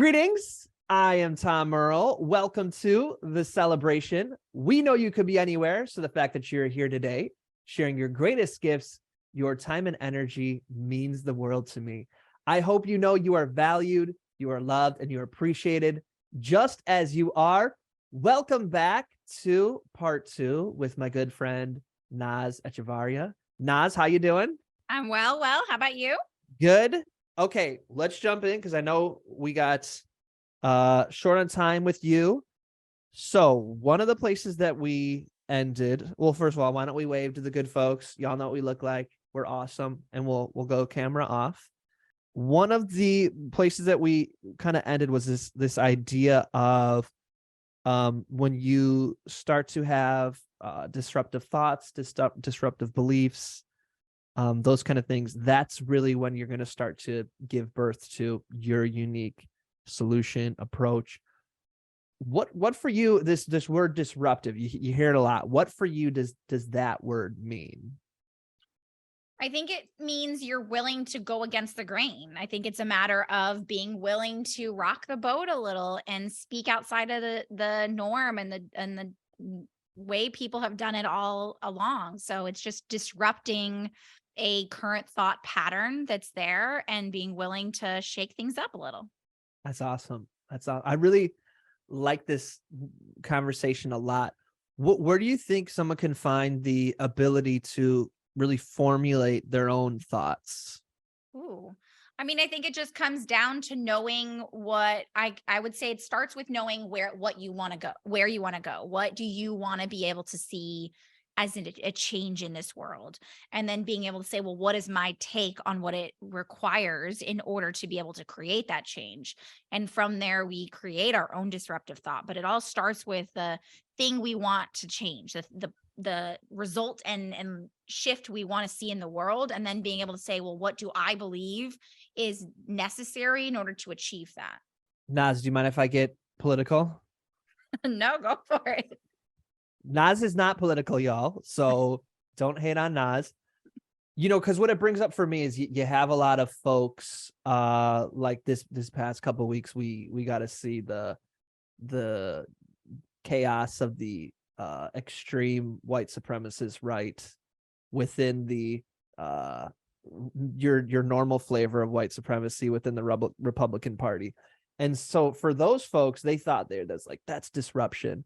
Greetings. I am Tom Earl. Welcome to the celebration. We know you could be anywhere, so the fact that you're here today, sharing your greatest gifts, your time and energy means the world to me. I hope you know you are valued, you are loved, and you're appreciated just as you are. Welcome back to part 2 with my good friend, Nas Echeverria. Nas, how you doing? I'm well. How about you? Good. Okay, let's jump in because I know we got short on time with you. So one of the places that we ended, well, first of all, why don't we wave to the good folks? Y'all know what we look like. We're awesome, and we'll go camera off. One of the places that we kind of ended was this idea of when you start to have disruptive thoughts, disruptive beliefs, those kind of things, that's really when you're going to start to give birth to your unique solution approach. What for you, this word disruptive, you hear it a lot. What for you does that word mean? I think it means you're willing to go against the grain. I think it's a matter of being willing to rock the boat a little and speak outside of the norm and the way people have done it all along. So it's just disrupting a current thought pattern that's there and being willing to shake things up a little. That's awesome. I really like this conversation a lot. Where do you think someone can find the ability to really formulate their own thoughts? Ooh. I mean, I think it just comes down to knowing what I would say it starts with knowing what you want to go, where you want to go. What do you want to be able to see as a change in this world? And then being able to say, well, what is my take on what it requires in order to be able to create that change? And from there, we create our own disruptive thought. But it all starts with the thing we want to change, the result and shift we want to see in the world, and then being able to say, well, what do I believe is necessary in order to achieve that? Nas, do you mind if I get political? No, go for it. Nas is not political, y'all, so don't hate on Nas. Because what it brings up for me is you have a lot of folks like this past couple of weeks we got to see the chaos of the extreme white supremacist right within the your normal flavor of white supremacy within the Republican Party. And so for those folks, they thought that's disruption.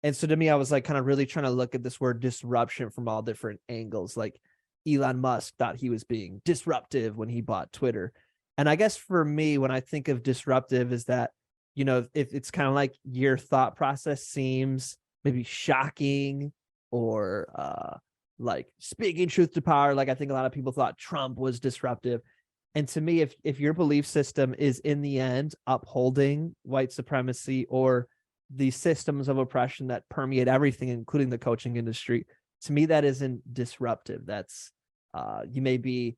And so to me, I was like kind of really trying to look at this word disruption from all different angles. Like Elon Musk thought he was being disruptive when he bought Twitter. And I guess for me, when I think of disruptive, is that, if it's kind of like your thought process seems maybe shocking or like speaking truth to power. Like I think a lot of people thought Trump was disruptive. And to me, if your belief system is in the end upholding white supremacy or the systems of oppression that permeate everything, including the coaching industry, to me, that isn't disruptive. That's you may be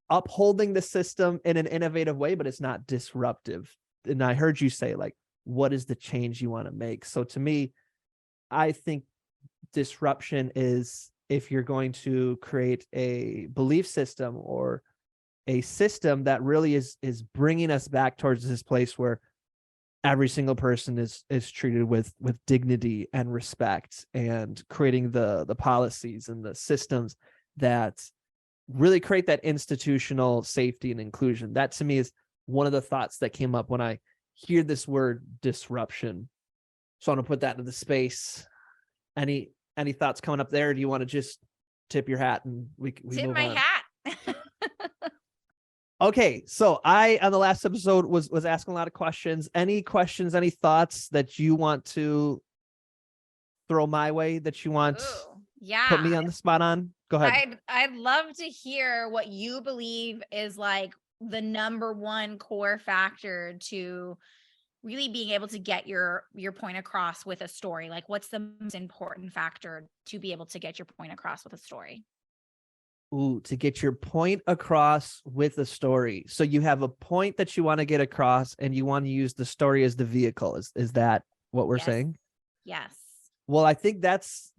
upholding the system in an innovative way, but it's not disruptive. And I heard you say, like, what is the change you want to make? So to me, I think disruption is if you're going to create a belief system or a system that really is bringing us back towards this place where every single person is treated with dignity and respect, and creating the policies and the systems that really create that institutional safety and inclusion. That to me is one of the thoughts that came up when I hear this word disruption. So I want to put that into the space. Any thoughts coming up there? Do you want to just tip your hat and we Tip move my on? hat. Okay, so I on the last episode was asking a lot of questions. Any questions, any thoughts that you want to throw my way that you want Ooh, put yeah. me on the spot on? Go ahead. I'd love to hear what you believe is like the number one core factor to really being able to get your point across with a story. Like what's the most important factor to be able to get your point across with a story? Ooh, to get your point across with a story. So you have a point that you want to get across and you want to use the story as the vehicle. Is that what we're Yes. saying? Yes. Well, I think that's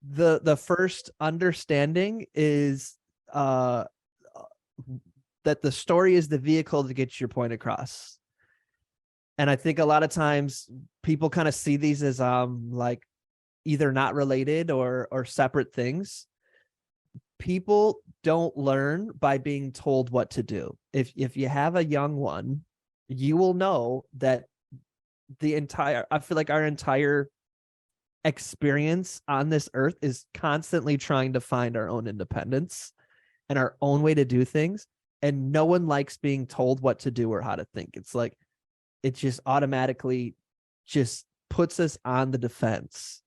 the first understanding is that the story is the vehicle to get your point across. And I think a lot of times people kind of see these as like either not related or separate things. People don't learn by being told what to do. If you have a young one, you will know that I feel like our entire experience on this earth is constantly trying to find our own independence and our own way to do things. And no one likes being told what to do or how to think. It's like, it just automatically just puts us on the defense.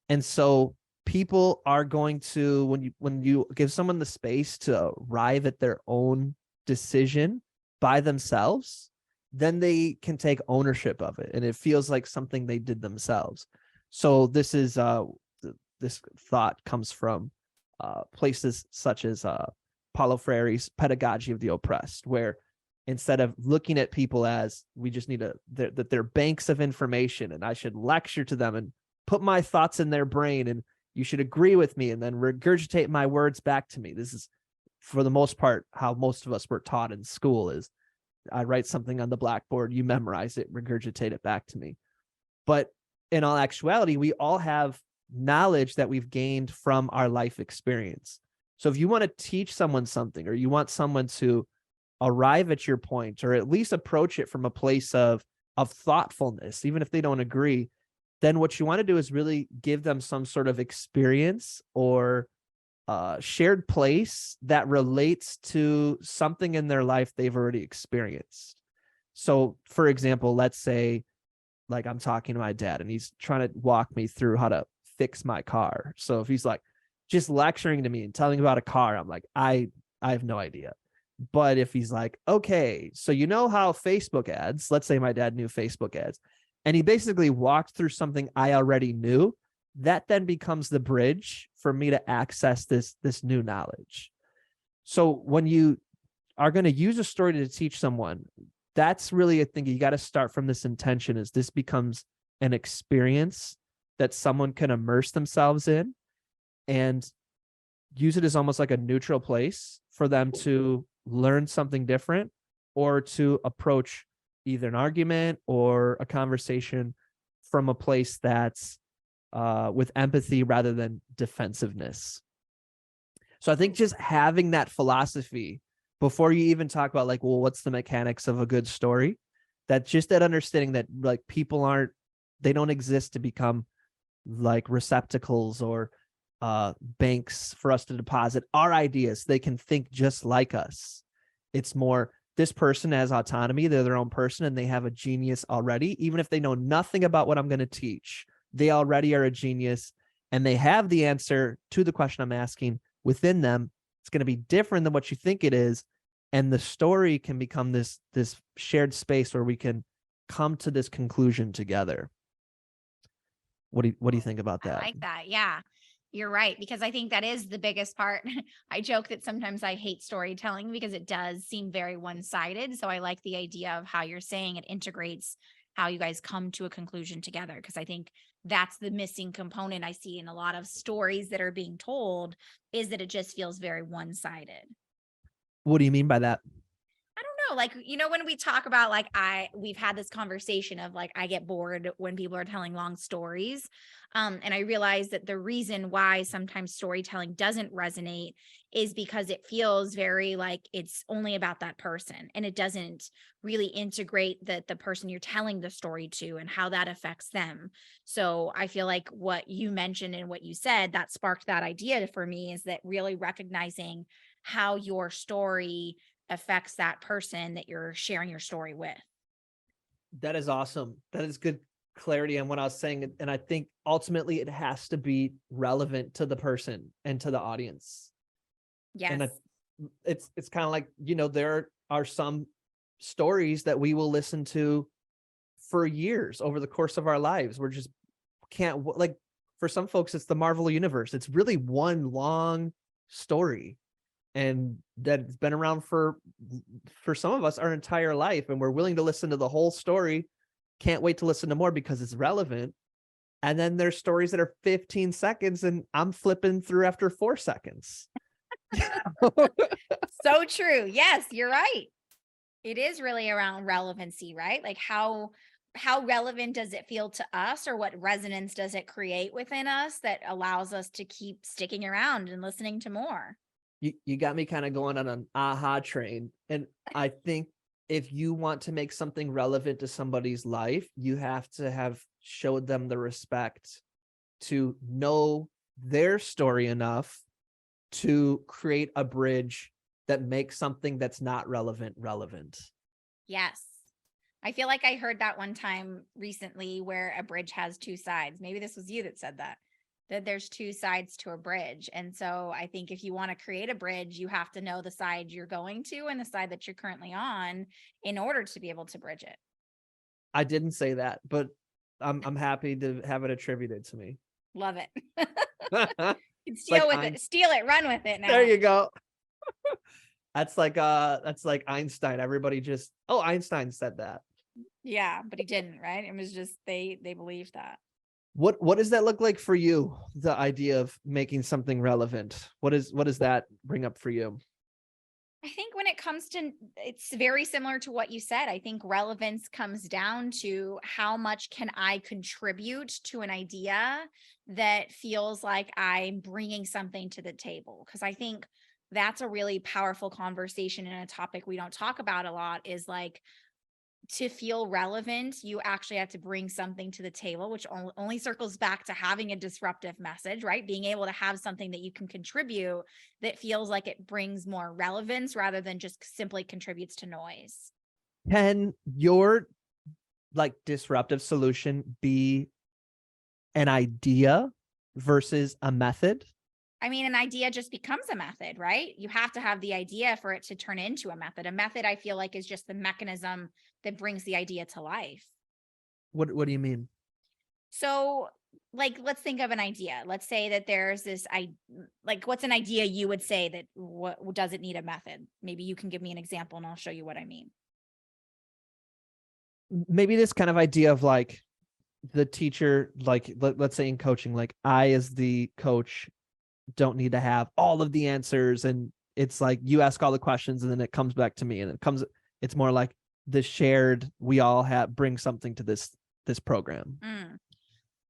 And so people are going to, when you give someone the space to arrive at their own decision by themselves, then they can take ownership of it. And it feels like something they did themselves. So this is this thought comes from places such as Paulo Freire's Pedagogy of the Oppressed, where instead of looking at people as we just need that they're banks of information and I should lecture to them and put my thoughts in their brain and you should agree with me and then regurgitate my words back to me. This is, for the most part, how most of us were taught in school is I write something on the blackboard, you memorize it, regurgitate it back to me. But in all actuality, we all have knowledge that we've gained from our life experience. So if you want to teach someone something, or you want someone to arrive at your point, or at least approach it from a place of thoughtfulness, even if they don't agree, then what you want to do is really give them some sort of experience or shared place that relates to something in their life they've already experienced. So, for example, let's say, like, I'm talking to my dad and he's trying to walk me through how to fix my car. So if he's like just lecturing to me and telling about a car, I'm like, I have no idea. But if he's like, okay, so you know how Facebook ads, let's say my dad knew Facebook ads, and he basically walked through something I already knew, that then becomes the bridge for me to access this new knowledge. So when you are going to use a story to teach someone, that's really a thing. You got to start from this intention, is this becomes an experience that someone can immerse themselves in and use it as almost like a neutral place for them to learn something different or to approach either an argument or a conversation from a place that's with empathy rather than defensiveness. So I think just having that philosophy before you even talk about like, well, what's the mechanics of a good story? That just that understanding that like people they don't exist to become like receptacles or banks for us to deposit our ideas. They can think just like us. It's more, this person has autonomy. They're their own person and they have a genius already. Even if they know nothing about what I'm going to teach, they already are a genius and they have the answer to the question I'm asking within them. It's going to be different than what you think it is. And the story can become this shared space where we can come to this conclusion together. What do you think about that? I like that. Yeah, you're right. Because I think that is the biggest part. I joke that sometimes I hate storytelling because it does seem very one-sided. So I like the idea of how you're saying it integrates how you guys come to a conclusion together. Because I think that's the missing component I see in a lot of stories that are being told, is that it just feels very one-sided. What do you mean by that? I don't know. Like, when we talk about like, we've had this conversation of like, I get bored when people are telling long stories. And I realize that the reason why sometimes storytelling doesn't resonate is because it feels very like it's only about that person. And it doesn't really integrate the person you're telling the story to and how that affects them. So I feel like what you mentioned and what you said, that sparked that idea for me, is that really recognizing how your story affects that person that you're sharing your story with. That is awesome. That is good clarity on what I was saying. And I think ultimately it has to be relevant to the person and to the audience. Yes. And it's kind of like, there are some stories that we will listen to for years over the course of our lives. We're just can't, like, for some folks, it's the Marvel universe. It's really one long story. And that's been around for some of us our entire life, and we're willing to listen to the whole story. Can't wait to listen to more because it's relevant. And then there's stories that are 15 seconds and I'm flipping through after 4 seconds. So true. Yes, you're right. It is really around relevancy, right? Like how relevant does it feel to us, or what resonance does it create within us that allows us to keep sticking around and listening to more? You got me kind of going on an aha train. And I think if you want to make something relevant to somebody's life, you have to have showed them the respect to know their story enough to create a bridge that makes something that's not relevant relevant. Yes. I feel like I heard that one time recently where a bridge has two sides. Maybe this was you that said that there's two sides to a bridge. And so I think if you want to create a bridge, you have to know the side you're going to and the side that you're currently on in order to be able to bridge it. I didn't say that, but I'm happy to have it attributed to me. Love it. You can It's like steal it, run with it now. there you go. That's like Einstein. Everybody just, oh, Einstein said that. Yeah, but he didn't, right? It was just they believed that. What does that look like for you? The idea of making something relevant. What does that bring up for you? I think when it comes to, it's very similar to what you said. I think relevance comes down to how much can I contribute to an idea that feels like I'm bringing something to the table. Because I think that's a really powerful conversation, and a topic we don't talk about a lot is like, to feel relevant, you actually have to bring something to the table, which only circles back to having a disruptive message, right? Being able to have something that you can contribute that feels like it brings more relevance rather than just simply contributes to noise. Can your like disruptive solution be an idea versus a method? I mean, an idea just becomes a method, right? You have to have the idea for it to turn into a method. A method, I feel like, is just the mechanism that brings the idea to life. What do you mean? So, like, let's think of an idea. Let's say that there's this, like, what's an idea you would say that what does it need a method? Maybe you can give me an example and I'll show you what I mean. Maybe this kind of idea of like the teacher, like let's say in coaching, like I as the coach don't need to have all of the answers, and it's like you ask all the questions and then it comes back to me, and it's more like the shared, we all have bring something to this program.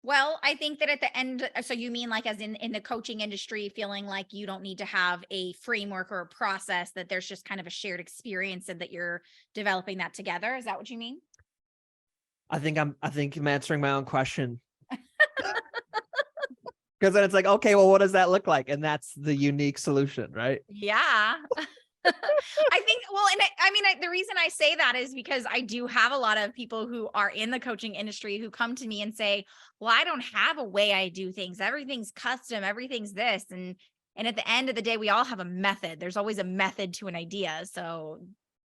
Well, I think that at the end, so you mean like as in the coaching industry, feeling like you don't need to have a framework or a process, that there's just kind of a shared experience and that you're developing that together. Is that what you mean? I think I'm answering my own question. Because then it's like, okay, well, what does that look like? And that's the unique solution, right? Yeah. I think, well, and I mean, the reason I say that is because I do have a lot of people who are in the coaching industry who come to me and say, well, I don't have a way I do things. Everything's custom, everything's this. And at the end of the day, we all have a method. There's always a method to an idea. So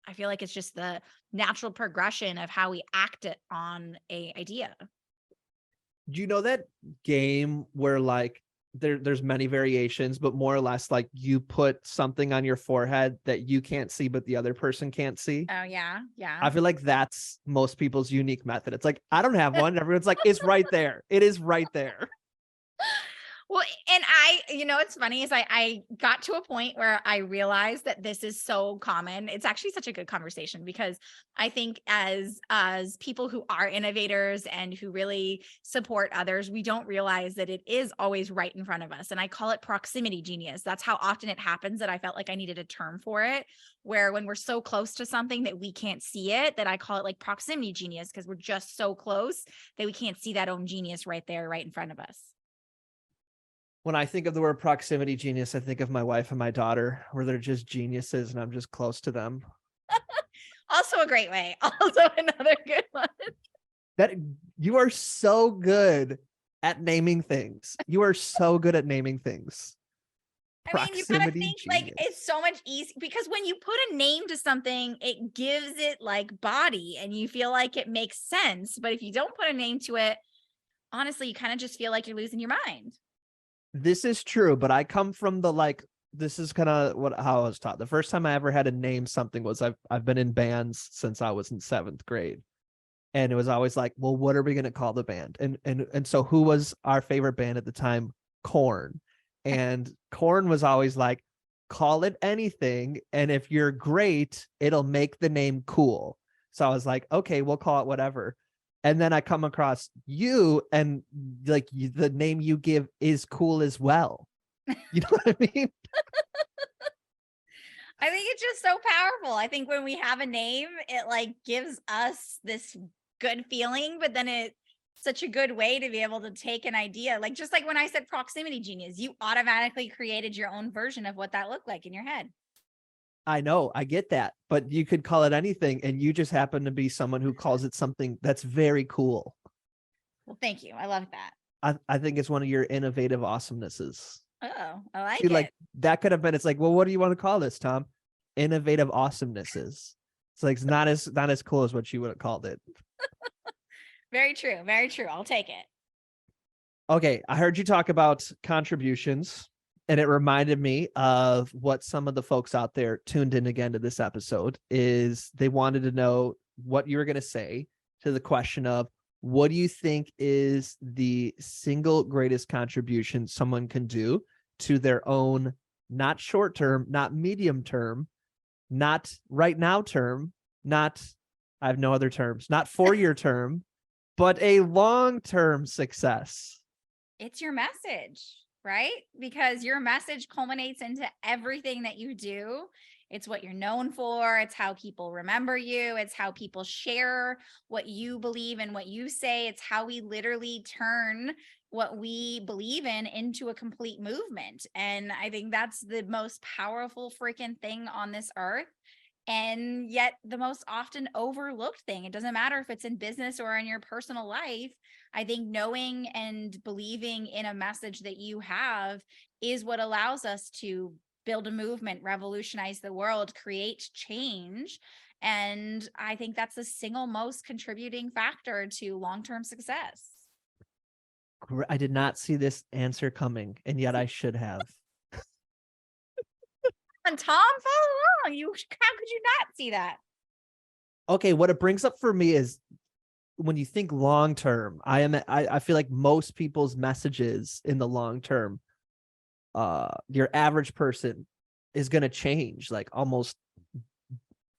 I feel like it's just the natural progression of how we act it on a idea. Do you know that game where like there's many variations, but more or less like you put something on your forehead that you can't see, but the other person can't see? Oh yeah. Yeah. I feel like that's most people's unique method. It's like, I don't have one. Everyone's like, it's right there. It is right there. Well, and it's funny is I got to a point where I realized that this is so common. It's actually such a good conversation because I think as people who are innovators and who really support others, we don't realize that it is always right in front of us. And I call it proximity genius. That's how often it happens that I felt like I needed a term for it, where when we're so close to something that we can't see it, that I call it like proximity genius, because we're just so close that we can't see that own genius right there, right in front of us. When I think of the word proximity genius, I think of my wife and my daughter, where they're just geniuses and I'm just close to them. Also a great way. Also another good one. That you are so good at naming things. You are so good at naming things. I mean, you gotta think like it's so much easier because when you put a name to something, it gives it like body and you feel like it makes sense. But if you don't put a name to it, honestly, you kind of just feel like you're losing your mind. This is true, but I come from the like, this is kind of how I was taught. The first time I ever had to name something was I've been in bands since I was in 7th grade. And it was always like, well, what are we going to call the band? And so who was our favorite band at the time? Korn. And Korn was always like, call it anything. And if you're great, it'll make the name cool. So I was like, okay, we'll call it whatever. And then I come across you, and like the name you give is cool as well. You know what I mean? I think it's just so powerful. I think when we have a name, it like gives us this good feeling, but then it's such a good way to be able to take an idea. Like just like when I said proximity genius, you automatically created your own version of what that looked like in your head. I know, I get that, but you could call it anything, and you just happen to be someone who calls it something that's very cool. Well, thank you. I love that. I think it's one of your innovative awesomenesses. Oh, I like See, it. like that could have been. It's like, well, what do you want to call this, Tom? Innovative awesomenesses. It's like it's not as cool as what you would have called it. Very true. Very true. I'll take it. Okay, I heard you talk about contributions, and it reminded me of what some of the folks out there tuned in again to this episode is they wanted to know what you were going to say to the question of what do you think is the single greatest contribution someone can do to their own, not short term, not medium term, not right now term, not, I have no other terms, not 4-year term, but a long-term success. It's your message, right? Because your message culminates into everything that you do. It's what you're known for. It's how people remember you. It's how people share what you believe and what you say. It's how we literally turn what we believe in into a complete movement. And I think that's the most powerful freaking thing on this earth. And yet the most often overlooked thing. It doesn't matter if it's in business or in your personal life. I think knowing and believing in a message that you have is what allows us to build a movement, revolutionize the world, create change. And I think that's the single most contributing factor to long-term success. I did not see this answer coming, and yet I should have. And Tom, follow along. How could you not see that? Okay, what it brings up for me is when you think long term, I feel like most people's messages in the long term, your average person is going to change like almost,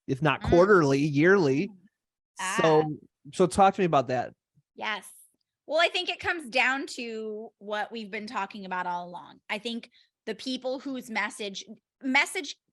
if not quarterly, yearly. So talk to me about that. Yes. Well, I think it comes down to what we've been talking about all along. I think the people whose message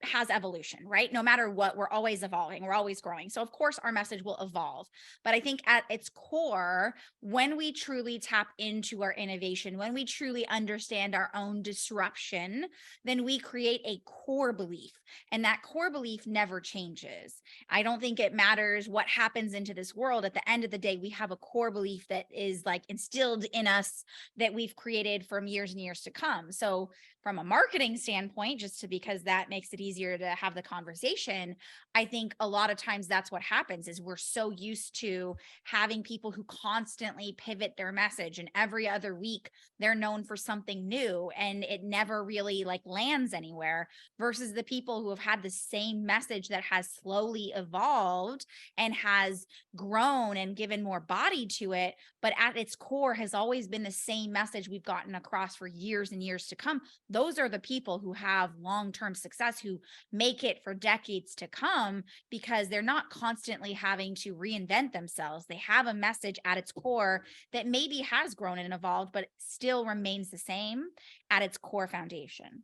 has evolution, right? No matter what, we're always evolving, we're always growing. So of course our message will evolve. But I think at its core, when we truly tap into our innovation, when we truly understand our own disruption, then we create a core belief. And that core belief never changes. I don't think it matters what happens into this world. At the end of the day, we have a core belief that is like instilled in us that we've created from years and years to come. So from a marketing standpoint, just because that makes it easier to have the conversation, I think a lot of times that's what happens is we're so used to having people who constantly pivot their message, and every other week they're known for something new and it never really like lands anywhere, versus the people who have had the same message that has slowly evolved and has grown and given more body to it, but at its core has always been the same message we've gotten across for years and years to come. Those are the people who have long-term success, who make it for decades to come, because they're not constantly having to reinvent themselves. They have a message at its core that maybe has grown and evolved, but still remains the same at its core foundation.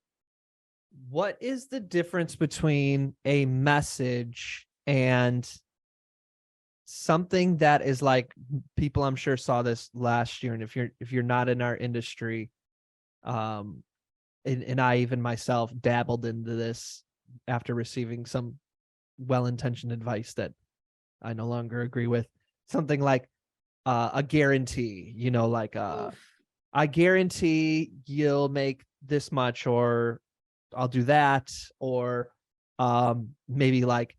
What is the difference between a message and something that is like, people I'm sure saw this last year, and if you're not in our industry, and I even myself dabbled into this after receiving some well-intentioned advice that I no longer agree with, something like a guarantee, like I guarantee you'll make this much, or I'll do that, or maybe like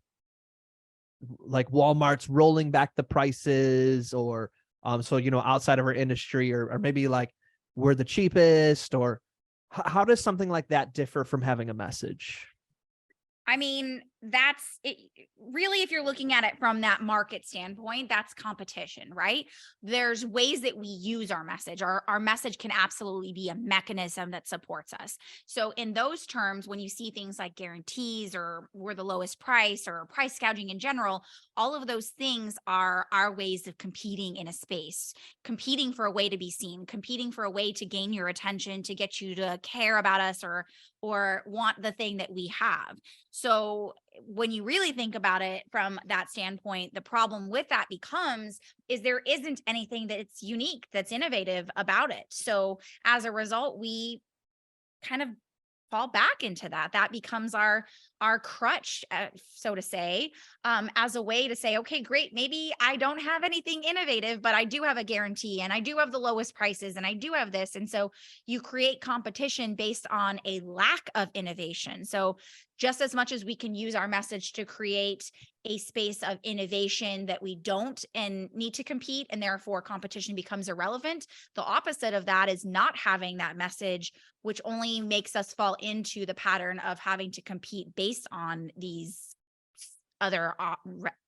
Walmart's rolling back the prices, or so outside of our industry, or maybe like we're the cheapest, or how does something like that differ from having a message? I mean, that's it. Really, if you're looking at it from that market standpoint, that's competition, right? There's ways that we use our message. Our message can absolutely be a mechanism that supports us. So in those terms, when you see things like guarantees or we're the lowest price or price gouging in general, all of those things are our ways of competing in a space, competing for a way to be seen, competing for a way to gain your attention, to get you to care about us or want the thing that we have. So when you really think about it from that standpoint, the problem with that becomes is there isn't anything that's unique, that's innovative about it. So as a result, we kind of fall back into that. That becomes our crutch, so to say, as a way to say, okay, great, maybe I don't have anything innovative, but I do have a guarantee and I do have the lowest prices and I do have this. And so you create competition based on a lack of innovation. So just as much as we can use our message to create a space of innovation that we don't and need to compete, and therefore competition becomes irrelevant, the opposite of that is not having that message, which only makes us fall into the pattern of having to compete based on these other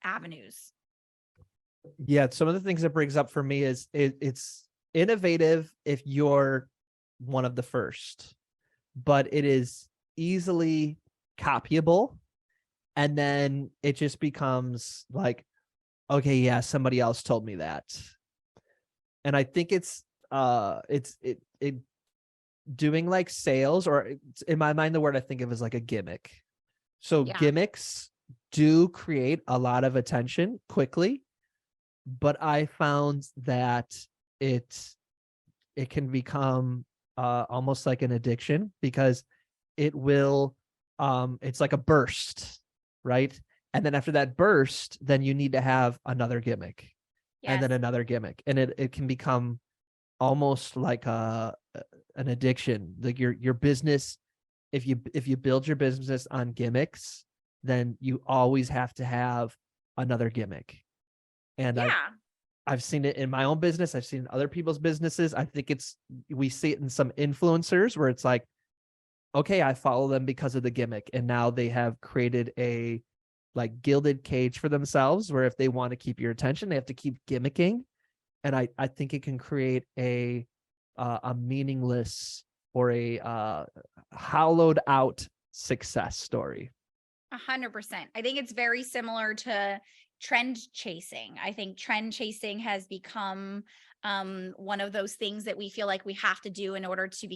avenues. Yeah, some of the things it brings up for me is it's innovative if you're one of the first, but it is easily copyable. And then it just becomes like, okay, yeah, somebody else told me that. And I think it's doing like sales, or in my mind, the word I think of is like a gimmick. So Yeah. gimmicks do create a lot of attention quickly, but I found that it can become almost like an addiction, because it will it's like a burst, right? And then after that burst, then you need to have another gimmick, and Yes. then another gimmick, and it can become almost like an addiction. Like your business, if you build your business on gimmicks, then you always have to have another gimmick. And Yeah. I've seen it in my own business. I've seen it in other people's businesses. I think we see it in some influencers where it's like, okay, I follow them because of the gimmick. And now they have created a like gilded cage for themselves, where if they want to keep your attention, they have to keep gimmicking. And I think it can create a meaningless or a hollowed out success story. 100%. I think it's very similar to trend chasing. I think trend chasing has become one of those things that we feel like we have to do in order to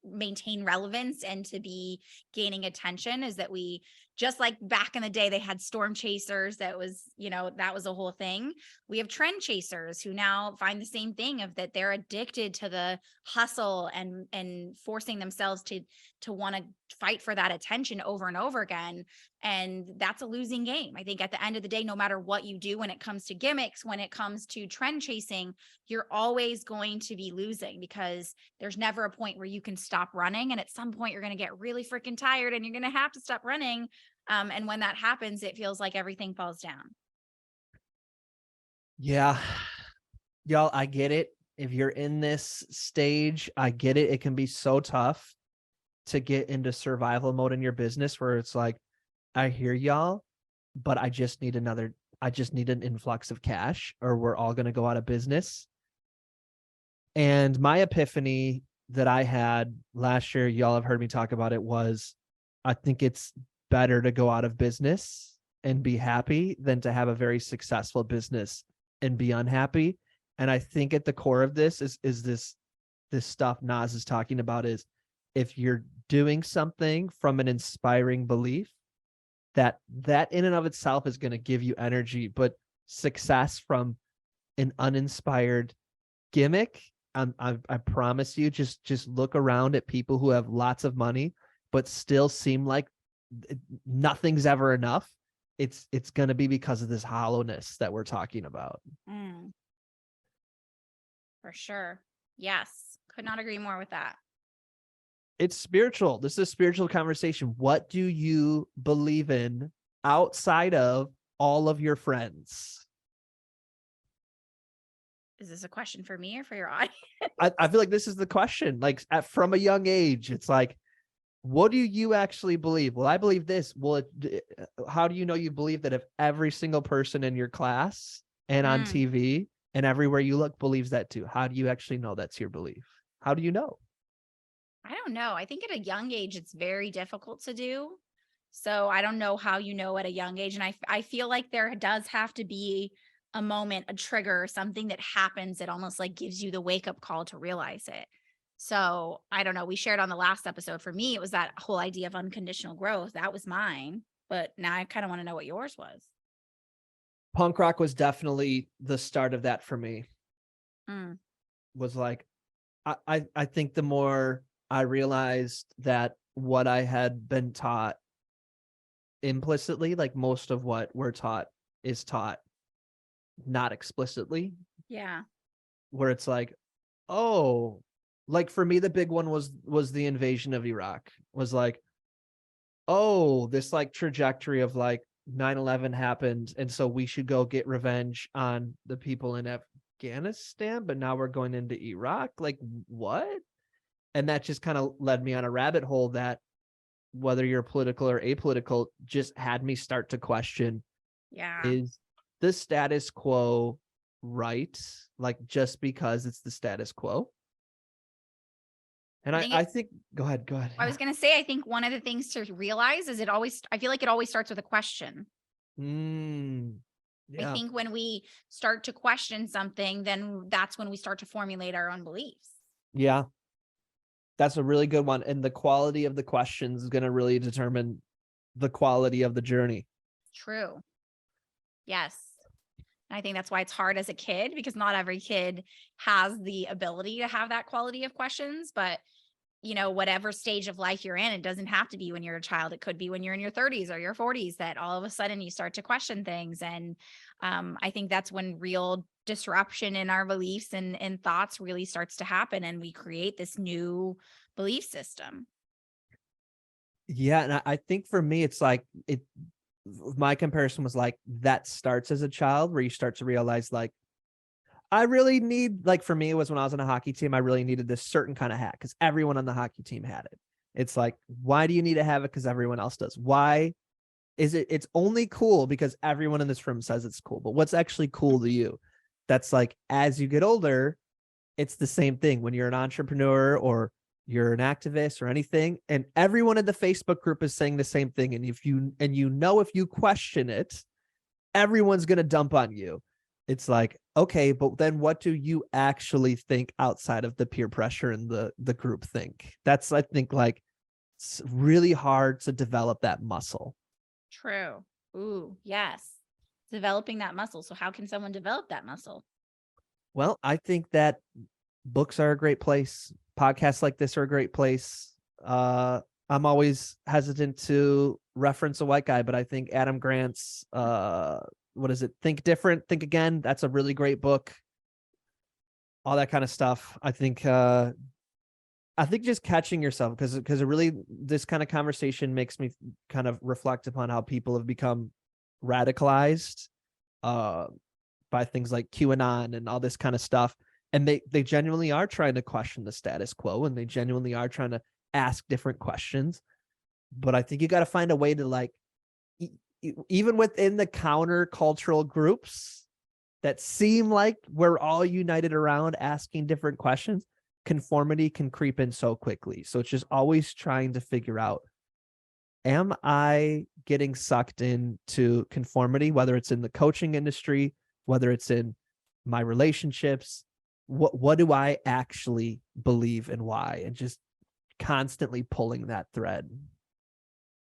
maintain relevance and to be gaining attention, is that we, just like back in the day they had storm chasers, that was a whole thing. We have trend chasers who now find the same thing, of that they're addicted to the hustle and forcing themselves to want to fight for that attention over and over again. And that's a losing game. I think at the end of the day, no matter what you do, when it comes to gimmicks, when it comes to trend chasing, you're always going to be losing, because there's never a point where you can stop running. And at some point you're going to get really freaking tired and you're going to have to stop running. And when that happens, it feels like everything falls down. Yeah. Y'all, I get it. If you're in this stage, I get it. It can be so tough to get into survival mode in your business, where it's like, I hear y'all, but I just need an influx of cash, or we're all going to go out of business. And my epiphany that I had last year, y'all have heard me talk about it, was I think it's better to go out of business and be happy than to have a very successful business and be unhappy. And I think at the core of this is this stuff Nas is talking about, is if you're doing something from an inspiring belief, that in and of itself is going to give you energy, but success from an uninspired gimmick, I promise you, just look around at people who have lots of money but still seem like nothing's ever enough. It's going to be because of this hollowness that we're talking about. For sure. Yes. Could not agree more with that. It's spiritual. This is a spiritual conversation. What do you believe in outside of all of your friends? Is this a question for me or for your audience? I feel like this is the question. Like from a young age, it's like, what do you actually believe? Well, I believe this. Well, how do you know you believe that if every single person in your class and on Mm, TV and everywhere you look believes that too? How do you actually know that's your belief? How do you know? I don't know. I think at a young age, it's very difficult to do. So I don't know how you know at a young age. And I feel like there does have to be a moment, a trigger, something that happens that almost like gives you the wake up call to realize it. So I don't know. We shared on the last episode. For me, it was that whole idea of unconditional growth. That was mine. But now I kind of want to know what yours was. Punk rock was definitely the start of that for me. Mm, Was like, I think the more I realized that what I had been taught implicitly, like most of what we're taught is taught not explicitly, yeah. where it's like, oh, like for me, the big one was the invasion of Iraq. Was like, oh, this like trajectory of like 9/11 happened, and so we should go get revenge on the people in Afghanistan, but now we're going into Iraq. Like, what? And that just kind of led me on a rabbit hole that, whether you're political or apolitical, just had me start to question, Yeah. is the status quo right? Like, just because it's the status quo? And I I, think I think, go ahead. I Yeah. was going to say, I think one of the things to realize is I feel like it always starts with a question. Mm, I yeah. think when we start to question something, then that's when we start to formulate our own beliefs. Yeah. That's a really good one. And the quality of the questions is going to really determine the quality of the journey. True. Yes. I think that's why it's hard as a kid, because not every kid has the ability to have that quality of questions. But, whatever stage of life you're in, it doesn't have to be when you're a child. It could be when you're in your 30s or your 40s that all of a sudden you start to question things. And I think that's when real disruption in our beliefs and thoughts really starts to happen. And we create this new belief system. Yeah. And I think for me, it's like, my comparison was like, that starts as a child, where you start to realize, like, I really need, like, for me, it was when I was on a hockey team, I really needed this certain kind of hat because everyone on the hockey team had it. It's like, why do you need to have it? Because everyone else does. Why is it? It's only cool because everyone in this room says it's cool. But what's actually cool to you? That's like, as you get older, it's the same thing when you're an entrepreneur or you're an activist or anything, and everyone in the Facebook group is saying the same thing. And if you question it, everyone's going to dump on you. It's like, okay, but then what do you actually think outside of the peer pressure and the group think? That's, I think, like, it's really hard to develop that muscle. True. Ooh, yes. Developing that muscle. So how can someone develop that muscle? Well, I think that books are a great place. Podcasts like this are a great place. I'm always hesitant to reference a white guy, but I think Adam Grant's what is it? Think Different, Think Again. That's a really great book. All that kind of stuff. I think just catching yourself, because it really, this kind of conversation makes me kind of reflect upon how people have become radicalized by things like QAnon and all this kind of stuff. And they genuinely are trying to question the status quo, and they genuinely are trying to ask different questions. But I think you got to find a way to, like, even within the counter-cultural groups that seem like we're all united around asking different questions, conformity can creep in so quickly. So it's just always trying to figure out, am I getting sucked into conformity, whether it's in the coaching industry, whether it's in my relationships? What do I actually believe and why? And just constantly pulling that thread.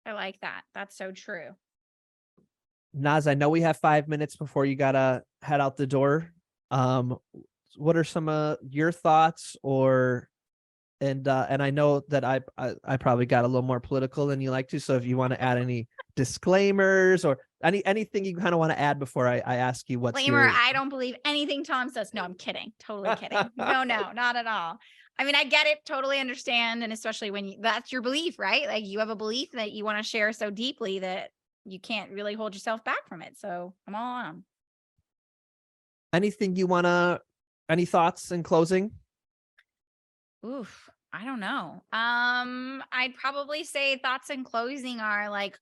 I like that. That's so true. Nas, I know we have 5 minutes before you gotta head out the door. What are some of your thoughts, and I know that I probably got a little more political than you like to. So if you want to add any disclaimers or anything you kind of want to add before I ask you what's Disclaimer, your. I don't believe anything Tom says. No, I'm kidding. Totally kidding. No, not at all. I mean, I get it. Totally understand. And especially when that's your belief, right? Like, you have a belief that you want to share so deeply that you can't really hold yourself back from it. So I'm all on. Anything you want to, any thoughts in closing? Oof. I don't know. I'd probably say thoughts in closing are like,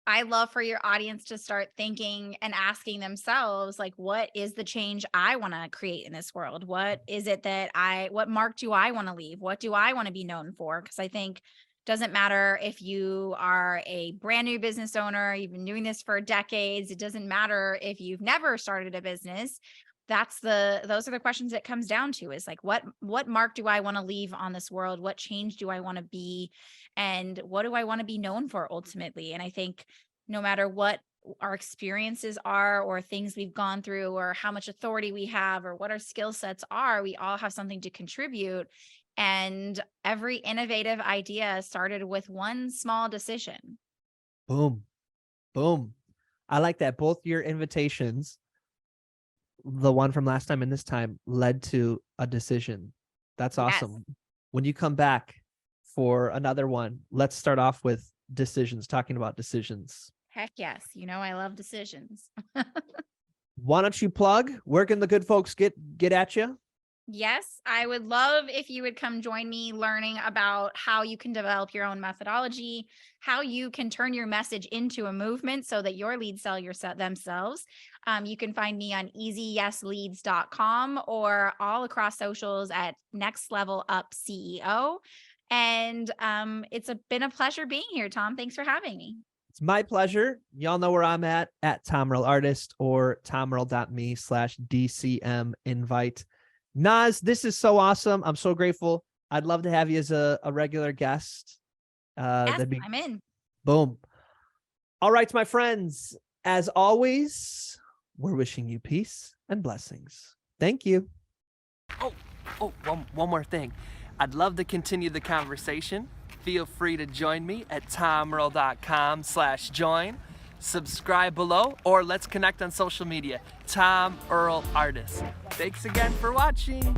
I love for your audience to start thinking and asking themselves, like, what is the change I want to create in this world? What is it that what mark do I want to leave? What do I want to be known for? Because I think doesn't matter if you are a brand new business owner, you've been doing this for decades. It doesn't matter if you've never started a business. Those are the questions it comes down to, is like, what mark do I want to leave on this world? What change do I want to be? And what do I want to be known for ultimately? And I think no matter what our experiences are, or things we've gone through, or how much authority we have, or what our skill sets are, we all have something to contribute. And every innovative idea started with one small decision. Boom. Boom. I like that. Both your invitations, the one from last time and this time, led to a decision. That's awesome. Yes. When you come back for another one, let's start off with decisions, talking about decisions. Heck yes. You know, I love decisions. Why don't you plug? Where can the good folks get at you? Yes, I would love if you would come join me learning about how you can develop your own methodology, how you can turn your message into a movement so that your leads sell themselves. You can find me on easyesleads.com or all across socials at Next Level Up CEO. And it's been a pleasure being here, Tom. Thanks for having me. It's my pleasure. Y'all know where I'm at Tomrell Artist or tomrell.me/DCM invite. Nas, this is so awesome. I'm so grateful. I'd love to have you as a regular guest. Yes, I'm in. Boom. All right, my friends. As always, we're wishing you peace and blessings. Thank you. One more thing. I'd love to continue the conversation. Feel free to join me at tomrell.com/join. Subscribe below, or let's connect on social media. Tom Earl Artist. Thanks again for watching.